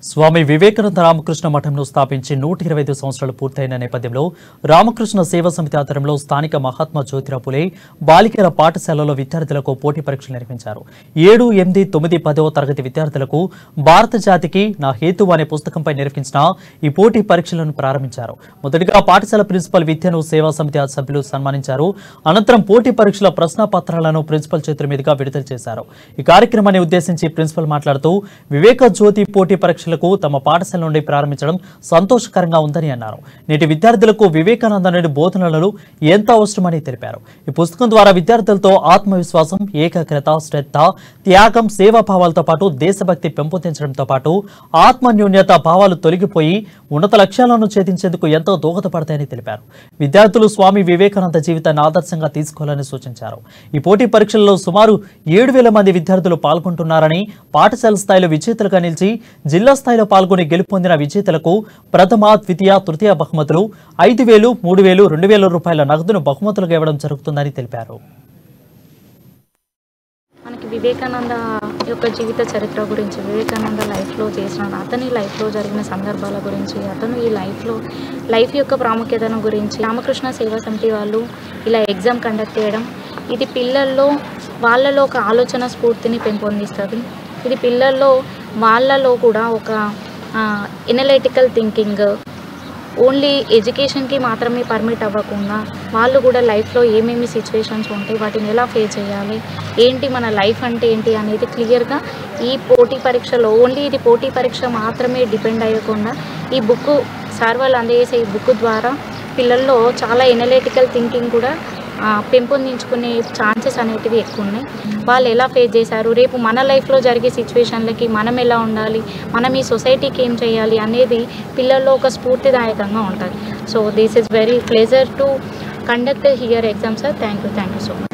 స్వామి వివేకానంద రామకృష్ణ మఠంను స్థాపించి 125 సంవత్సరాలు పూర్తయిన నేపథ్యంలో రామకృష్ణ సేవా సమితి ఆధ్వర్యంలో స్థానిక మహాత్మా జ్యోతిరావు ఫులే బాలికల పాఠశాలలో విద్యార్థులకు పోటీ పరీక్షలు నిర్వహించారు. 7, 8, 9, 10వ తరగతి విద్యార్థులకు భారత జాతికి నా హేతువు అనే పుస్తకంపై నిర్వహించిన ఈ పోటీ పరీక్షలను ప్రారంభించారు. మొదటిగా పాఠశాల ప్రిన్సిపల్ విద్యను సేవా సమితి సభ్యులు సన్మానించారు. అనంతరం పోటీ పరీక్షల ప్రశ్నపత్రాలను ప్రిన్సిపల్ చేతుల మీదుగా విడుదల చేశారు. ఈ కార్యక్రమాన్ని ఉద్దేశించి ప్రిన్సిపల్ మాట్లాడుతూ వివేక జ్యోతి పోటీ పరీక్ష తమ పాఠశాల నుండి ప్రారంభించడం సంతోషకరంగా ఉందని అన్నారు. నేటి విద్యార్థులకు వివేకానంద నుండి బోధనలు ఎంత అవసరమని తెలిపారు. ఈ పుస్తకం ద్వారా విద్యార్థులతో ఆత్మవిశ్వాసం, ఏకాగ్రత, శ్రద్ధ, త్యాగం, సేవాభావాలతో పాటు దేశభక్తి పెంపొందించడంతో పాటు ఆత్మన్యూన్యత భావాలు తొలగిపోయి ఉన్నత లక్ష్యాలను ఛేదించేందుకు ఎంతో దోహదపడతాయని తెలిపారు. విద్యార్థులు స్వామి వివేకానంద జీవితాన్ని ఆదర్శంగా తీసుకోవాలని సూచించారు. ఈ పోటీ పరీక్షల్లో సుమారు 7,000 మంది విద్యార్థులు పాల్గొంటున్నారని, పాఠశాల స్థాయిలో విజేతలుగా నిలిచి జిల్లా స్థాయిలో పాల్గొని గెలుపొందిన విజేతలకు ప్రథమ, ద్వితీయ, తృతీయ బహుమతులు 5,000, 3,000, 2,000 రూపాయల నగదును బహుమతులుగా ఇవ్వడం జరుగుతుందని తెలిపారు. మనకి వివేకానంద యొక్క జీవిత చరిత్ర గురించి, వివేకానంద లైఫ్లో చేసిన, అతని లైఫ్లో జరిగిన సందర్భాల గురించి, అతను ఈ లైఫ్ యొక్క ప్రాముఖ్యతను గురించి రామకృష్ణ సేవా సమితి వాళ్ళు ఇలా ఎగ్జామ్ కండక్ట్ చేయడం, ఇది పిల్లల్లో వాళ్ళలో ఒక ఆలోచన స్ఫూర్తిని పెంపొందిస్తుంది. ఇది పిల్లల్లో వాళ్ళలో కూడా ఒక ఎనలైటికల్ థింకింగ్, ఓన్లీ ఎడ్యుకేషన్కి మాత్రమే పర్మిట్ అవ్వకుండా వాళ్ళు కూడా లైఫ్లో ఏమేమి సిచ్యువేషన్స్ ఉంటాయి, వాటిని ఎలా ఫేస్ చేయాలి, ఏంటి మన లైఫ్ అంటే ఏంటి అనేది క్లియర్గా ఈ పోటీ పరీక్షలో, ఓన్లీ ఇది పోటీ పరీక్ష మాత్రమే డిపెండ్ అయ్యకుండా ఈ బుక్ సార్ వాళ్ళు అందజేసే ఈ బుక్ ద్వారా పిల్లల్లో చాలా ఎనలైటికల్ థింకింగ్ కూడా పెంపొందించుకునే ఛాన్సెస్ అనేటివి ఎక్కువ ఉన్నాయి. వాళ్ళు ఎలా ఫేస్ చేశారు, రేపు మన లైఫ్లో జరిగే సిచ్యువేషన్లకి మనం ఎలా ఉండాలి, మనం ఈ సొసైటీకి ఏం చేయాలి అనేది పిల్లల్లో ఒక స్ఫూర్తిదాయకంగా ఉంటుంది. So this is very pleasure to conduct here exam sir. Thank you so much.